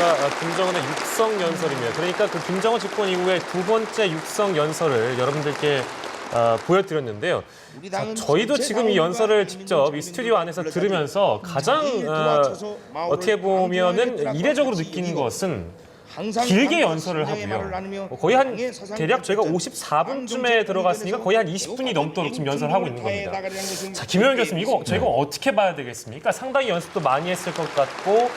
바로 김정은의 육성 연설입니다. 그러니까 그 김정은 집권 이후에 두 번째 육성 연설을 여러분들께 보여드렸는데요. 자, 저희도 지금 이 연설을 직접 이 스튜디오 안에서 들으면서 가장 어떻게 보면은 이례적으로 느낀 것은 길게 연설을 하고요. 거의 한 대략 저희가 54분쯤에 들어갔으니까 거의 한 20분이 넘도록 지금 연설을 하고 있는 겁니다. 자, 김효영 교수님, 이거 저희가 어떻게 봐야 되겠습니까? 상당히 연습도 많이 했을 것 같고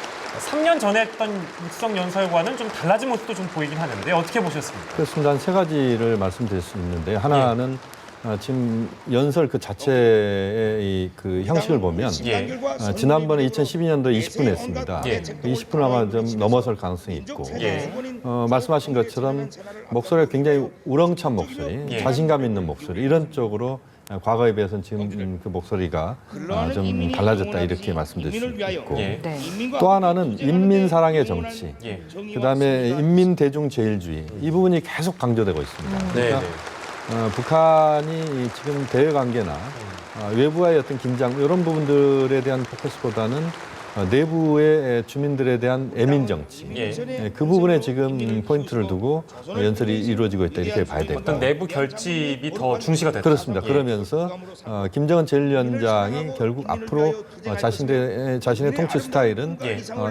3년 전에 했던 육성 연설과는 좀 달라진 모습도 좀 보이긴 하는데 어떻게 보셨습니까? 그렇습니다. 한 세 가지를 말씀드릴 수 있는데 하나는 지금 연설 그 자체의 그 형식을 보면 지난번에 2012년도에 20분 했습니다. 20분 아마 좀 넘어설 가능성이 있고 말씀하신 것처럼 목소리가 굉장히 우렁찬 목소리, 자신감 있는 목소리 이런 쪽으로 과거에 비해서는 지금 그 목소리가 좀 달라졌다 이렇게 말씀드릴 수 있고 또 하나는 인민사랑의 정치, 그다음에 인민대중제일주의 이 부분이 계속 강조되고 있습니다. 그러니까 북한이 지금 대외관계나 외부와의 어떤 긴장 이런 부분들에 대한 포커스보다는 내부의 주민들에 대한 애민정치 그 부분에 지금 포인트를 두고 연설이 이루어지고 있다 이렇게 봐야 됩니다. 어떤 내부 결집이 더 중시가 됐다. 그렇습니다. 그러면서 김정은 제1위원장이 결국 앞으로 자신의 통치 스타일은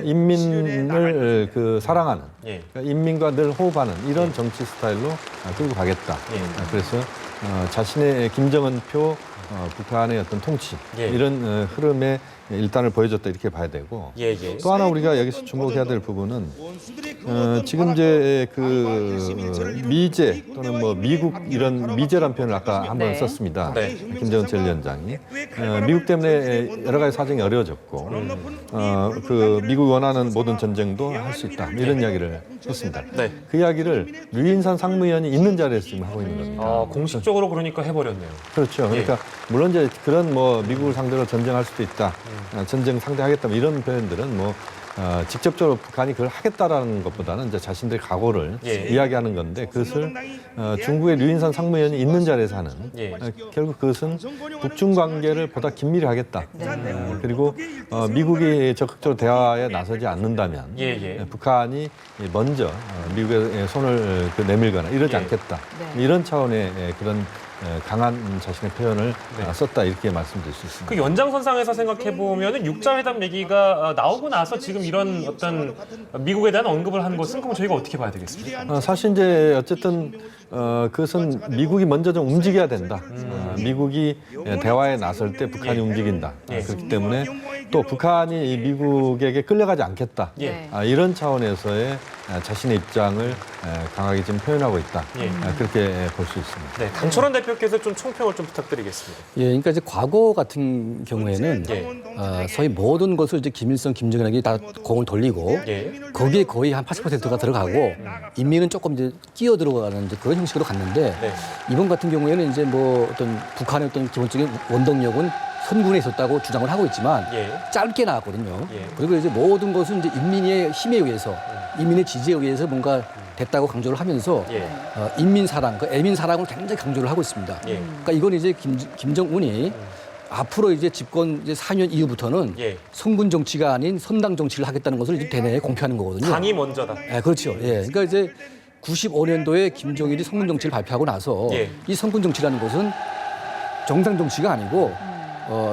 인민을 사랑하는 그러니까 인민과 늘 호흡하는 이런 정치 스타일로 끌고 가겠다. 그래서 자신의 김정은표 북한의 어떤 통치 이런 흐름에 일단을 보여줬다 이렇게 봐야 되고 또 하나 우리가 여기서 주목해야 될 부분은 지금 이제 그 미제 또는 뭐 미국 이런 미제란 표현을 아까 한번 썼습니다. 김정은 제1위원장이 미국 때문에 여러 가지 사정이 어려워졌고 그 미국이 원하는 모든 전쟁도 할 수 있다 이런 이야기를 했습니다. 그 이야기를 류인산 상무위원이 있는 자리에서 지금 하고 있는 겁니다. 공식적으로 그러니까 해버렸네요. 그렇죠. 그러니까 물론 이제 그런 뭐 미국을 상대로 전쟁할 수도 있다, 전쟁 상대하겠다 뭐 이런 표현들은 뭐 직접적으로 북한이 그걸 하겠다라는 것보다는 이제 자신들의 각오를 이야기하는 건데 그것을 중국의 류인산 상무위원이 있는 자리에서 하는 결국 그것은 북중 관계를 보다 긴밀히 하겠다. 그리고 미국이 적극적으로 대화에 나서지 않는다면 북한이 먼저 미국의 손을 내밀거나 이러지 않겠다. 이런 차원의 그런 강한 자신의 표현을 썼다 이렇게 말씀드릴 수 있습니다. 그 연장선상에서 생각해 보면은 육자회담 얘기가 나오고 나서 지금 이런 어떤 미국에 대한 언급을 한 것은 그럼 저희가 어떻게 봐야 되겠습니까? 사실 이제 어쨌든 그것은 미국이 먼저 좀 움직여야 된다. 미국이 대화에 나설 때 북한이 움직인다. 그렇기 때문에 또 북한이 미국에게 끌려가지 않겠다. 이런 차원에서의 자신의 입장을 강하게 지금 표현하고 있다. 그렇게 볼 수 있습니다. 네, 강철원 대표께서 좀 총평을 좀 부탁드리겠습니다. 그러니까 이제 과거 같은 경우에는 소위 모든 것을 이제 김일성, 김정은에게 다 공을 돌리고 거기에 거의 한 80%가 들어가고 인민은 조금 이제 끼어 들어가는 이제 그런 형식으로 갔는데 이번 같은 경우에는 이제 뭐 어떤 북한의 어떤 기본적인 원동력은 선군에 있었다고 주장을 하고 있지만 짧게 나왔거든요. 그리고 이제 모든 것은 이제 인민의 힘에 의해서 인민의 지지에 의해서 뭔가 됐다고 강조를 하면서 인민 사랑, 그 애민 사랑을 굉장히 강조를 하고 있습니다. 그러니까 이건 이제 김정은이 앞으로 이제 집권 이제 4년 이후부터는 선군 정치가 아닌 선당 정치를 하겠다는 것을 이제 대내에 공표하는 거거든요. 당이 먼저다. 그렇죠. 그러니까 이제 95년도에 김정일이 선군 정치를 발표하고 나서 이 선군 정치라는 것은 정당 정치가 아니고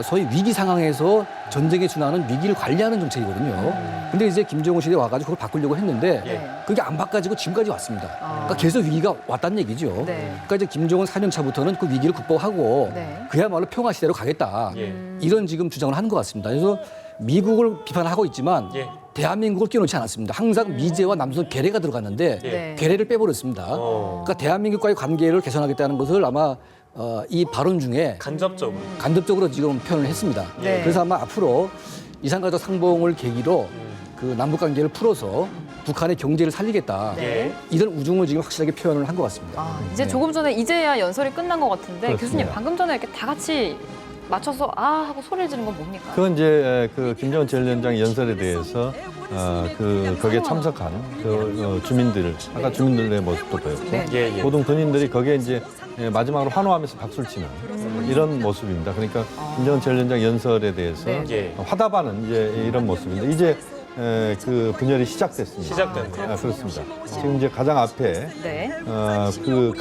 소위 위기 상황에서 전쟁에 준하는 위기를 관리하는 정책이거든요. 근데 이제 김정은 시대에 와가지고 그걸 바꾸려고 했는데 그게 안 바꿔지고 지금까지 왔습니다. 그러니까 계속 위기가 왔다는 얘기죠. 그러니까 이제 김정은 4년 차부터는 그 위기를 극복하고 그야말로 평화 시대로 가겠다. 이런 지금 주장을 하는 것 같습니다. 그래서 미국을 비판하고 있지만 대한민국을 끼워놓지 않았습니다. 항상 미제와 남선 괴뢰가 들어갔는데 괴뢰를 빼버렸습니다. 그러니까 대한민국과의 관계를 개선하겠다는 것을 아마 이 발언 중에 간접적으로 지금 표현을 했습니다. 그래서 아마 앞으로 이산가족 상봉을 계기로 그 남북 관계를 풀어서 북한의 경제를 살리겠다. 이런 우중을 지금 확실하게 표현을 한 것 같습니다. 이제 조금 전에 이제야 연설이 끝난 것 같은데 교수님 방금 전에 이렇게 다 같이 맞춰서 아 하고 소리를 지른 건 뭡니까? 그건 이제 그 김정은 제1위원장 연설에 대해서 거기에 참석한 그 주민들, 아까 주민들의 모습도 보였고 모든 군인들이 거기에 이제 마지막으로 환호하면서 박수를 치는 이런 모습입니다. 그러니까 김정은 제1위원장 연설에 대해서 화답하는 이제 이런 모습인데 이제 그 분열이 시작됐습니다. 시작됐네요. 그렇습니다. 지금 이제 가장 앞에 네. 그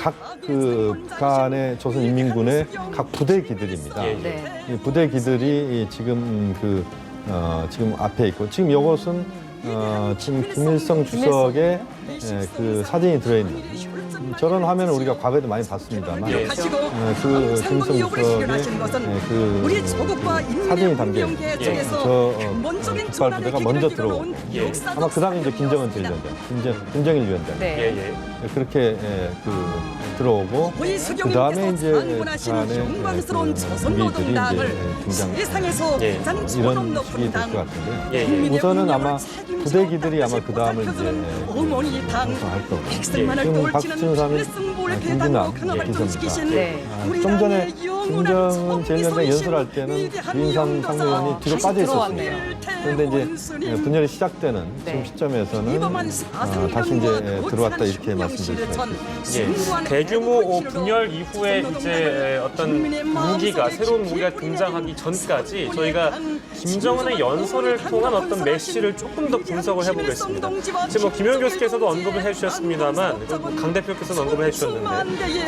북한의 조선인민군의 각 부대기들입니다. 예. 네. 이 부대기들이 지금 지금 앞에 있고 지금 이것은 지금 김일성 주석의 그 사진이 들어있는 저런 화면을 우리가 과거에도 많이 봤습니다만 예. 그 김일성 주석의 그 사진이 담겨 있는 북발 부대가 먼저 들어오고 예. 아마 그 다음에 이제 김정은 제1위원장, 김정일 위원장 네. 예. 그렇게 들어오고 그 다음에 이제 북한의 무기들이 이제 등장 예. 이런 식이 될 것 같은데 예. 예. 우선은 아마 부대기들이 아마 그 다음을 이제 형성할 거고 지금 박수진 사람이 김진남 기자입니다. 네. 좀 전에 김정은 제1위원장 연설할 때는 유인산 상무위원이 뒤로 빠져 있었습니다. 그런데 이제 분열이 시작되는 지금 시점에서는 다시 이제 들어왔다 이렇게 말씀드릴 수가 있습니다. 예, 대규모 분열 이후에 이제 어떤 무기가 새로운 무기가 등장하기 전까지 저희가 김정은의 연설을 통한 어떤 메시지를 조금 더 분석을 해보겠습니다. 지금 뭐 김효영 교수께서도 언급을 해주셨습니다만 그리고 강 대표께서도 언급을 해주셨는데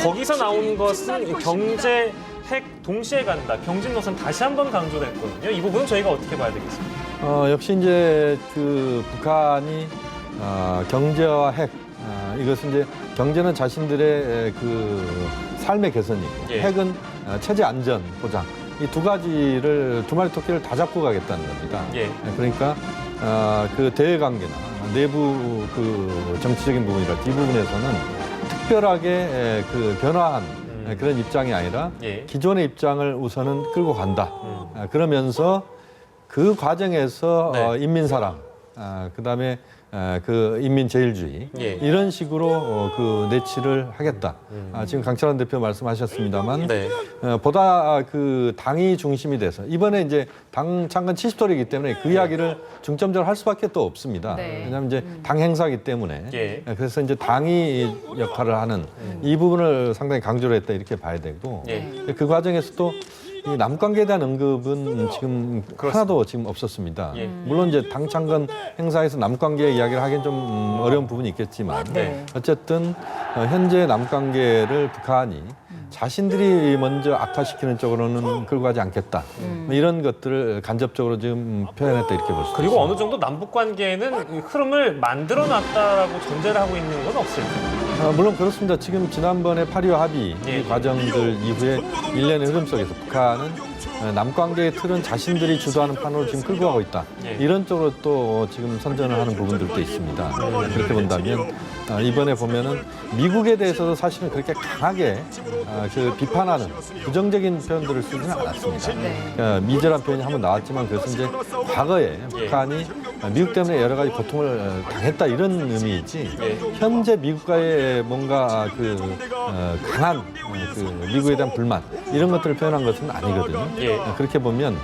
거기서 나온 것은 경제, 핵 동시에 간다. 경진 노선 다시 한번 강조됐거든요. 이 부분은 저희가 어떻게 봐야 되겠습니까? 역시 이제 그 북한이 경제와 핵 이것은 이제 경제는 자신들의 그 삶의 개선이고 예. 핵은 체제 안전 보장 이 두 가지를 두 마리 토끼를 다 잡고 가겠다는 겁니다. 예. 그러니까 그 대외 관계나 내부 그 정치적인 부분이랄지 이 부분에서는 특별하게 그 변화한 그런 입장이 아니라 예. 기존의 입장을 우선은 끌고 간다. 그러면서 그 과정에서 네. 인민사랑, 그다음에 그 인민제일주의 예. 이런 식으로 그 내치를 하겠다. 지금 강철환 대표 말씀하셨습니다만 네. 보다 그 당이 중심이 돼서 이번에 이제 당 창건 70돌이기 때문에 그 이야기를 중점적으로 할 수밖에 또 없습니다. 네. 왜냐하면 이제 당 행사이기 때문에 예. 그래서 이제 당이 역할을 하는 이 부분을 상당히 강조를 했다 이렇게 봐야 되고 예. 그 과정에서 또 이 남관계에 대한 언급은 지금 하나도 지금 없었습니다. 예. 물론 이제 당 창건 행사에서 남관계 이야기를 하기는 좀 어려운 부분이 있겠지만 네. 어쨌든 현재 남관계를 북한이 자신들이 먼저 악화시키는 쪽으로는 끌고 가지 않겠다. 뭐 이런 것들을 간접적으로 지금 표현했다 이렇게 볼 수 있습니다. 그리고 어느 정도 남북 관계는 흐름을 만들어 놨다라고 전제를 하고 있는 건 없을까요? 물론 그렇습니다. 지금 지난번에 8.25 합의 예. 이 과정들 이후에 일련의 흐름 속에서 북한은 남관계의 틀은 자신들이 주도하는 판으로 지금 끌고 가고 있다. 예. 이런 쪽으로 또 지금 선전을 하는 부분들도 있습니다. 그렇게 본다면 이번에 보면은 미국에 대해서도 사실은 그렇게 강하게 그 비판하는 부정적인 표현들을 쓰지는 않았습니다. 네. 미제란 표현이 한번 나왔지만 그것은 이제 과거에 북한이 미국 때문에 여러 가지 고통을 당했다 이런 의미이지 예. 현재 미국과의 뭔가 그 강한 그 미국에 대한 불만 이런 것들을 표현한 것은 아니거든요. 예. 그렇게 보면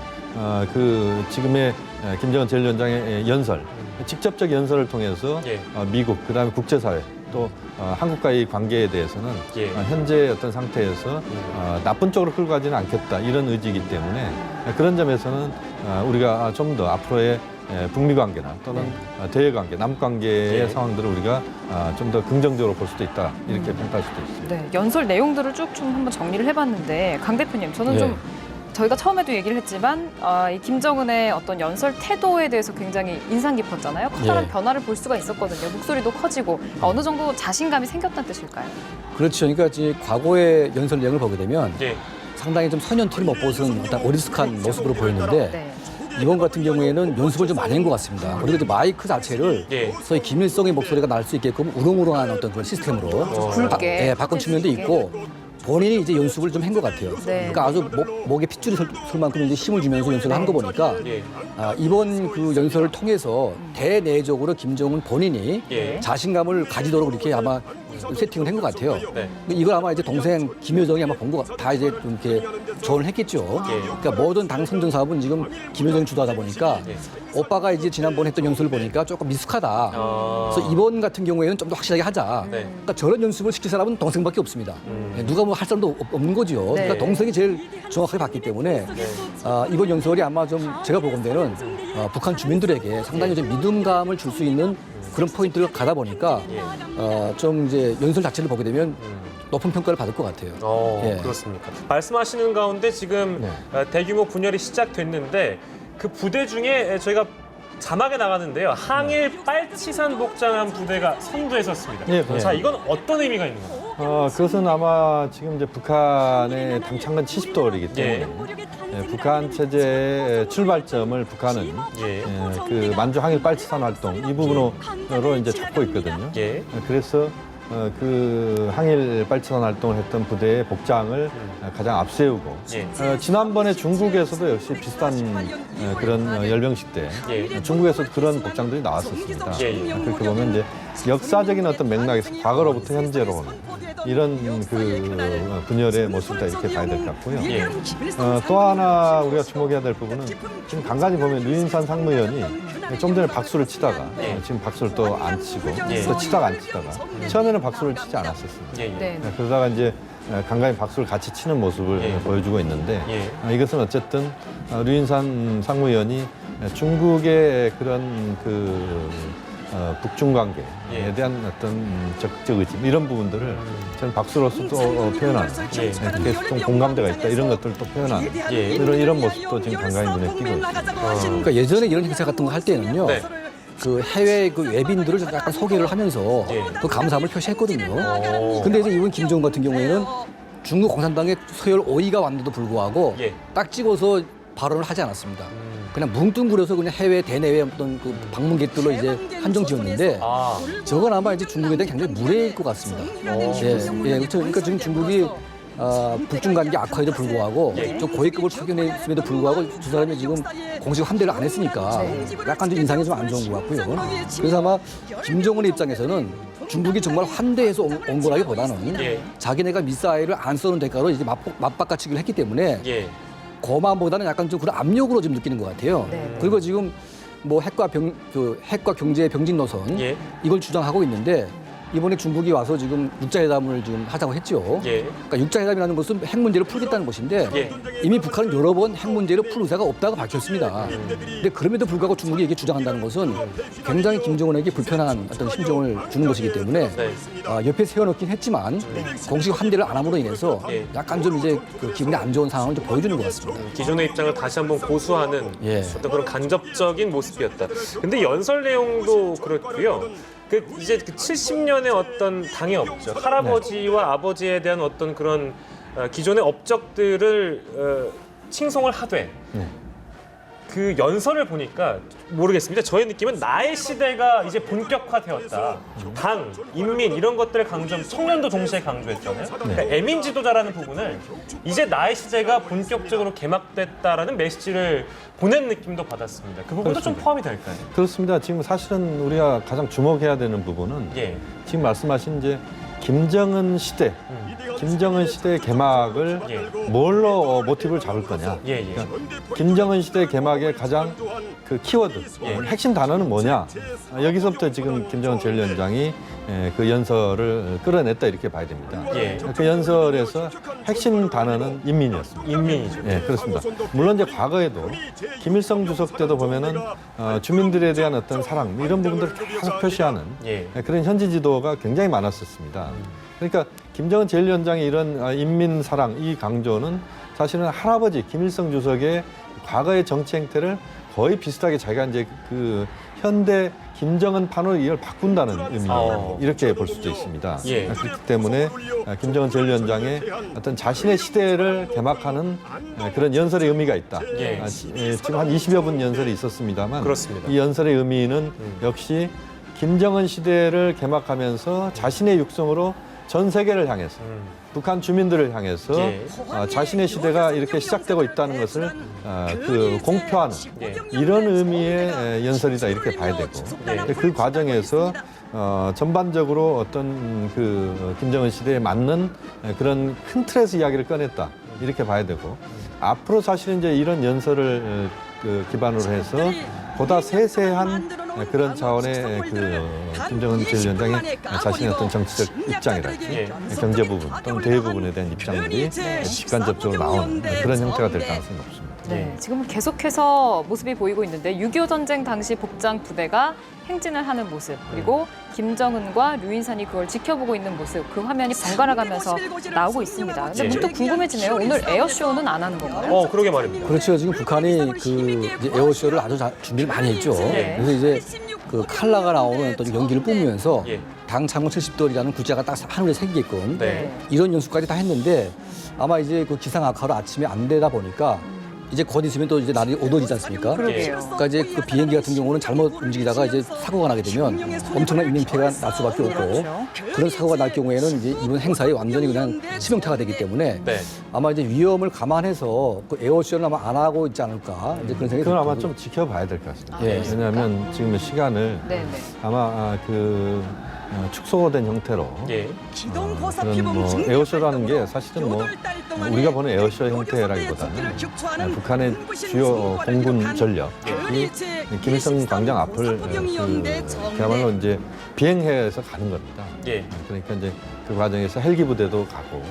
그 지금의 김정은 제1위원장의 연설, 직접적 연설을 통해서 예. 미국 그다음에 국제사회 또 한국과의 관계에 대해서는 예. 현재 어떤 상태에서 나쁜 쪽으로 끌고 가지는 않겠다 이런 의지이기 때문에 그런 점에서는 우리가 좀 더 앞으로의 북미 관계나 또는 대외 관계, 남 관계의 예. 상황들을 우리가 좀 더 긍정적으로 볼 수도 있다 이렇게 평가할 수도 있습니다. 네, 연설 내용들을 쭉 좀 한번 정리를 해봤는데 강 대표님, 저는 예. 좀 저희가 처음에도 얘기를 했지만 이 김정은의 어떤 연설 태도에 대해서 굉장히 인상 깊었잖아요. 커다란 예. 변화를 볼 수가 있었거든요. 목소리도 커지고 어느 정도 자신감이 생겼다는 뜻일까요? 그렇죠. 그러니까 이제 과거의 연설 내용을 보게 되면 예. 상당히 좀 선현 티를 못 벗은 어떤 어리숙한 모습으로 보였는데 네. 이번 같은 경우에는 연습을 좀 많이 한 것 같습니다. 그리고 이제 마이크 자체를 예. 소위 김일성의 목소리가 날 수 있게끔 우렁우렁한 어떤 그런 시스템으로 굵게. 바꾼 측면도 있고 본인이 이제 연습을 좀 한 것 같아요. 네. 그러니까 아주 목에 핏줄이 설 만큼 이제 힘을 주면서 연습을 한 거 보니까 예. 이번 그 연설을 통해서 대내적으로 김정은 본인이 예. 자신감을 가지도록 이렇게 아마 세팅을 한 것 같아요. 네. 이걸 아마 이제 동생 김여정이 아마 본 거 다 이제 좀 이렇게 조언을 했겠죠. 그러니까 모든 당 선정 사업은 지금 김여정이 주도하다 보니까 오빠가 이제 지난번에 했던 연습을 보니까 조금 미숙하다. 그래서 이번 같은 경우에는 좀 더 확실하게 하자. 네. 그러니까 저런 연습을 시킬 사람은 동생밖에 없습니다. 누가 뭐 할 사람도 없는 거죠. 네. 그러니까 동생이 제일 정확하게 봤기 때문에 이번 연설이 아마 좀 제가 보건대는 북한 주민들에게 상당히 좀 믿음감을 줄 수 있는 그런 포인트를 가다 보니까 좀 이제 연설 자체를 보게 되면 높은 평가를 받을 것 같아요. 예. 그렇습니까? 말씀하시는 가운데 지금 대규모 분열이 시작됐는데 그 부대 중에 저희가 자막에 나가는데요. 항일 빨치산 복장한 부대가 선두에 섰습니다. 예. 자, 이건 어떤 의미가 있는 건가요? 그것은 아마 지금 이제 북한의 당창건 70돌이기 때문에 북한 체제의 출발점을 북한은 그 만주 항일 빨치산 활동 이 부분으로 이제 잡고 있거든요. 그래서 그 항일 빨치산 활동을 했던 부대의 복장을 가장 앞세우고 지난번에 중국에서도 역시 비슷한 그런 열병식 때 중국에서도 그런 복장들이 나왔었습니다. 그렇게 보면 이제 역사적인 어떤 맥락에서 과거로부터 현재로 오는 이런 그 분열의 모습이다 이렇게 봐야 될 것 같고요. 또 하나 우리가 주목해야 될 부분은 지금 간간히 보면 류인산 상무위원이 좀 전에 박수를 치다가 지금 박수를 또 안 치고 또 치다가 안 치다가 처음에는 박수를 치지 않았었습니다. 그러다가 이제 간간히 박수를 같이 치는 모습을 보여주고 있는데 이것은 어쨌든 류인산 상무위원이 중국의 그런 그 북중 관계에 대한 어떤 적극적 의지 이런 부분들을 저는 박수로서 또 표현하는 그렇게 좀 공감대가 있다 이런 것들을 또 표현하는 이런 모습도 지금 간간히 눈에 띄고 있습니다. 그러니까 예전에 이런 행사 같은 거 할 때는요. 그 해외 그 외빈들을 좀 약간 소개를 하면서 그 감사함을 표시했거든요. 근데 이제 이번 김정은 같은 경우에는 중국 공산당의 서열 5위가 왔는데도 불구하고 딱 찍어서 발언을 하지 않았습니다. 그냥 뭉뚱그려서 그냥 해외 대내외 어떤 그 방문객들로 이제 한정 지었는데 저건 아마 이제 중국에 대한 굉장히 무례일 것 같습니다. 그렇죠. 그러니까 지금 중국이 북중 관계 악화에도 불구하고 좀 고위급을 파견했음에도 불구하고 두 사람이 지금 공식 환대를 안 했으니까 약간 좀 인상이 좀 안 좋은 것 같고요. 그래서 아마 김정은의 입장에서는 중국이 정말 환대해서 온 거라기보다는 자기네가 미사일을 안 쏘는 대가로 이제 맞바꿔치기를 했기 때문에 고마움보다는 약간 좀 그런 압력으로 좀 느끼는 것 같아요. 그리고 지금 뭐 핵과 경제 병진 노선 이걸 주장하고 있는데 이번에 중국이 와서 지금 육자회담을 지금 하자고 했죠. 그러니까 육자회담이라는 것은 핵 문제를 풀겠다는 것인데 이미 북한은 여러 번 핵 문제를 풀 의사가 없다고 밝혔습니다. 근데 그럼에도 불구하고 중국이 이게 주장한다는 것은 굉장히 김정은에게 불편한 어떤 심정을 주는 것이기 때문에 옆에 세워놓긴 했지만 공식 환대를 안 함으로 인해서 약간 좀 이제 그 기분이 안 좋은 상황을 좀 보여주는 것 같습니다. 기존의 입장을 다시 한번 고수하는 어떤 그런 간접적인 모습이었다. 근데 연설 내용도 그렇고요. 이제 70년의 어떤 당의 업적, 할아버지와 아버지에 대한 어떤 그런 기존의 업적들을 칭송을 하되 그 연설을 보니까 모르겠습니다. 저의 느낌은 나의 시대가 이제 본격화되었다. 당, 인민 이런 것들을 청년도 동시에 강조했잖아요. 그러니까 애민 지도자라는 부분을 이제 나의 시대가 본격적으로 개막됐다라는 메시지를 보낸 느낌도 받았습니다. 그 부분도 좀 포함이 될까요? 그렇습니다. 지금 사실은 우리가 가장 주목해야 되는 부분은 지금 말씀하신 이제 김정은 시대, 김정은 시대의 개막을 뭘로 모티브를 잡을 거냐. 그러니까 김정은 시대 개막의 가장 그 키워드, 핵심 단어는 뭐냐. 여기서부터 지금 김정은 제1위원장이 그 연설을 끌어냈다 이렇게 봐야 됩니다. 그 연설에서 핵심 단어는 인민이었습니다. 인민이죠. 그렇습니다. 물론 이제 과거에도 김일성 주석 때도 보면은 주민들에 대한 어떤 사랑 이런 부분들을 계속 표시하는 그런 현지 지도가 굉장히 많았었습니다. 그러니까 김정은 제1위원장의 이런 인민 사랑 이 강조는 사실은 할아버지 김일성 주석의 과거의 정치 행태를 거의 비슷하게 자기가 이제 그 현대 김정은 판으로 이걸 바꾼다는 의미 이렇게 볼 수도 있습니다. 그렇기 때문에 김정은 제1위원장의 어떤 자신의 시대를 개막하는 그런 연설의 의미가 있다. 지금 한 20여 분 연설이 있었습니다만 그렇습니다. 이 연설의 의미는 역시 김정은 시대를 개막하면서 자신의 육성으로 전 세계를 향해서 북한 주민들을 향해서 자신의 시대가 이렇게 시작되고 있다는 것을 그 공표하는 이런 의미의 연설이다 이렇게 봐야 되고 그 과정에서 전반적으로 어떤 그 김정은 시대에 맞는 그런 큰 틀에서 이야기를 꺼냈다 이렇게 봐야 되고 앞으로 사실은 이제 이런 연설을 그 기반으로 해서 보다 세세한 그런 차원의 그 김정은 제1위원장의 자신의 어떤 정치적 입장이랄지 경제 부분 또는 대외 부분에 대한 입장들이 직간접적으로 나오는 그런 형태가 될 가능성이 높습니다. 네, 지금 계속해서 모습이 보이고 있는데 6.25 전쟁 당시 복장 부대가 행진을 하는 모습 그리고 김정은과 류인산이 그걸 지켜보고 있는 모습 그 화면이 번갈아 가면서 나오고 있습니다. 근데 문득 궁금해지네요. 오늘 에어쇼는 안 하는 건가요? 그러게 말입니다. 그렇죠. 지금 북한이 그 이제 에어쇼를 아주 준비를 많이 했죠. 그래서 이제 그 칼라가 나오는 또 연기를 뿜으면서 당 창원 70돌이라는 구자가 딱 하늘에 새기게끔 이런 연습까지 다 했는데 아마 이제 그 기상 악화로 아침에 안 되다 보니까 이제 곧 있으면 또 이제 날이 어두워지지 않습니까? 그러니까 이제 그 비행기 같은 경우는 잘못 움직이다가 이제 사고가 나게 되면 엄청난 인명피해가 날 수밖에 없고 그런 사고가 날 경우에는 이제 이번 행사에 완전히 그냥 치명타가 되기 때문에 아마 이제 위험을 감안해서 그 에어쇼는 아마 안 하고 있지 않을까 이제 그런 생각이 그건 아마 들거든요. 좀 지켜봐야 될 것 같습니다. 왜냐하면 지금 시간을 아마 그 축소된 형태로 그런 뭐 에어쇼라는 게 사실은 뭐 우리가 보는 에어쇼 형태라기보다는 북한의 주요 공군 전력이 김일성 광장 앞을 그야말로 이제 비행해서 가는 겁니다. 그러니까 이제 그 과정에서 헬기 부대도 가고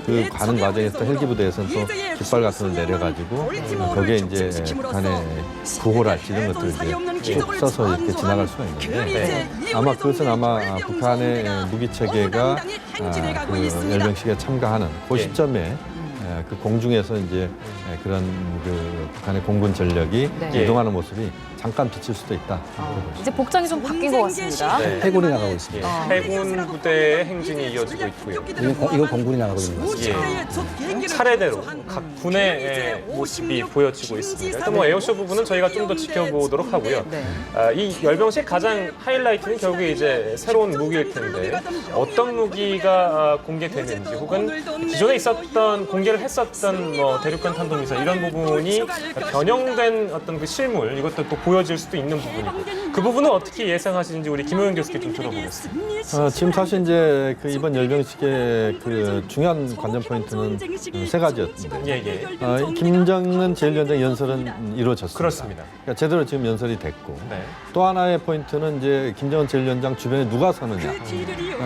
그 가는 과정에서 또 헬기 부대에서는 또 깃발 같은 걸 내려가지고 거기에 이제 북한의 구호랄지 이런 것들을 이제 쭉 써서 이렇게 지나갈 수가 있는데 아마 그것은 아마 북한의 무기 체계가 그 열병식에 참가하는 그 시점에 그 공중에서 이제 그런 그 북한의 공군 전력이 이동하는 모습이 잠깐 비칠 수도 있다. 이제 복장이 좀 바뀐 것 같습니다. 해군이 나가고 있습니다. 해군 부대의 행진이 이어지고 있고요. 이건 공군이 나가고 있는 것 같습니다. 차례대로 각 군의 모습이 보여지고 있습니다. 일단 뭐 에어쇼 부분은 저희가 좀 더 지켜보도록 하고요. 이 열병식 가장 하이라이트는 결국에 이제 새로운 무기일 텐데 어떤 무기가 공개되는지 혹은 기존에 있었던 공개를 했었던 뭐 대륙간 탄도미사일 이런 부분이 변형된 어떤 그 실물 이것도 또 보여질 수도 있는 부분이고 그 부분은 어떻게 예상하시는지 우리 김호영 교수께 좀 들어보겠습니다. 지금 사실 이제 그 이번 열병식의 그 중요한 관전 포인트는 세 가지였는데 김정은 제1위원장 연설은 이루어졌습니다. 그렇습니다. 그러니까 제대로 지금 연설이 됐고 또 하나의 포인트는 이제 김정은 제1위원장 주변에 누가 서느냐.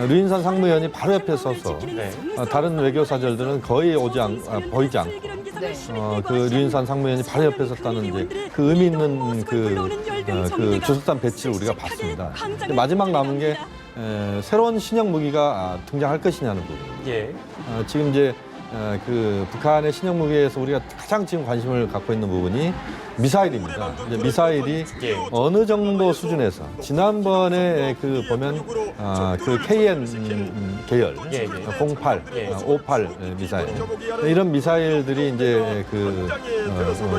류인산 상무위원이 바로 옆에 서서 다른 외교 사절들은 거의 보이지 않고 그 류인산 상무위원이 바로 옆에 섰다는 이제 그 의미 있는 그 주석단 배치를 우리가 봤습니다. 근데 마지막 남은 게 새로운 신형 무기가 등장할 것이냐는 부분. 지금 이제 그 북한의 신형 무기에서 우리가 가장 지금 관심을 갖고 있는 부분이 미사일입니다. 이제 미사일이 어느 정도 수준에서 지난번에 그 보면 그 KN 계열 08, 58 미사일 이런 미사일들이 이제 그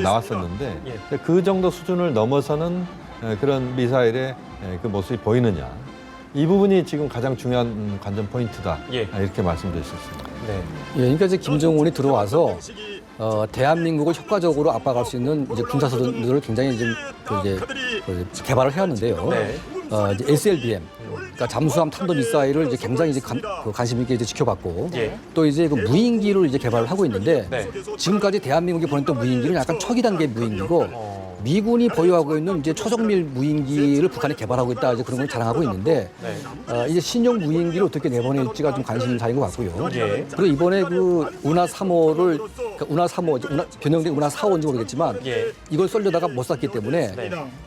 나왔었는데 그 정도 수준을 넘어서는 그런 미사일의 그 모습이 보이느냐. 이 부분이 지금 가장 중요한 관전 포인트다. 이렇게 말씀드릴 수 있습니다. 그러니까 이제 김정은이 들어와서 대한민국을 효과적으로 압박할 수 있는 이제 군사수단들을 굉장히 좀 이제 개발을 해왔는데요. 이제 SLBM, 그러니까 잠수함 탄도 미사일을 이제 굉장히 이제 관심 있게 이제 지켜봤고, 또 이제 그 무인기를 이제 개발을 하고 있는데 지금까지 대한민국이 보냈던 무인기는 약간 초기 단계 무인기고. 미군이 보유하고 있는 이제 초정밀 무인기를 북한이 개발하고 있다 이제 그런 걸 자랑하고 있는데 이제 신형 무인기를 어떻게 내보낼지가 좀 관심사인 것 같고요. 그리고 이번에 그 운하 3호를 그러니까 운하 3호 변형된 운하 4호인지 모르겠지만 이걸 쏠려다가 못 쐈기 때문에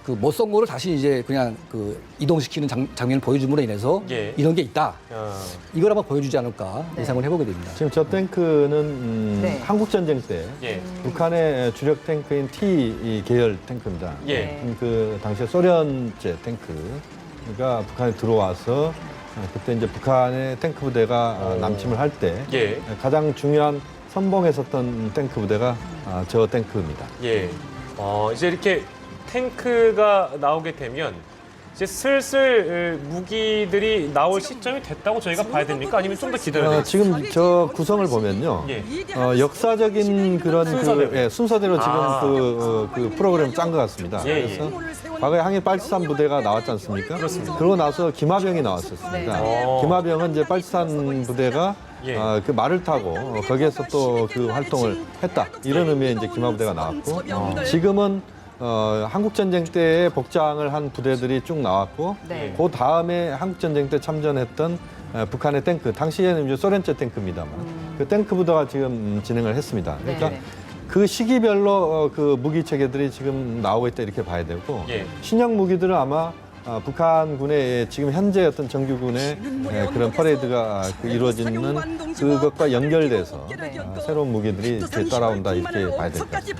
그 못 쏜 거를 다시 이제 그냥 그 이동시키는 장면을 보여줌으로 인해서 이런 게 있다. 이걸 아마 보여주지 않을까 예상을 해보게 됩니다. 지금 저 탱크는 한국 전쟁 때 북한의 주력 탱크인 T 계열 탱크입니다. 그 당시에 소련제 탱크가 북한에 들어와서 그때 이제 북한의 탱크 부대가 남침을 할 때 가장 중요한 선봉에 섰던 탱크 부대가 저 탱크입니다. 이제 이렇게 탱크가 나오게 되면 이제 슬슬 무기들이 나올 시점이 됐다고 저희가 봐야 됩니까? 아니면 좀 더 기다려야 될까요? 지금 저 구성을 보면요. 예. 역사적인 그런 순서대로. 순서대로 지금 아. 그 프로그램 짠 것 같습니다. 예, 그래서 과거에 항해 8.3 부대가 나왔지 않습니까? 그렇습니다. 그러고 나서 김하병이 나왔었습니다. 네. 김하병은 이제 8.3 부대가 예. 그 말을 타고 거기에서 또 그 활동을 했다. 이런 의미의 이제 김하부대가 나왔고 지금은 한국전쟁 때에 복장을 한 부대들이 쭉 나왔고 네. 그 다음에 한국전쟁 때 참전했던 북한의 탱크, 당시에는 이제 소련제 탱크입니다만 그 탱크 부대가 지금 진행을 했습니다. 그러니까 네. 그 시기별로 그 무기 체계들이 지금 나오고 있다 이렇게 봐야 되고 예. 신형 무기들은 아마 북한군의 지금 현재 어떤 정규군의 그런 퍼레이드가 이루어지는 그것과 연결돼서 새로운 무기들이 이렇게 따라온다 이렇게 봐야 될 것 같습니다.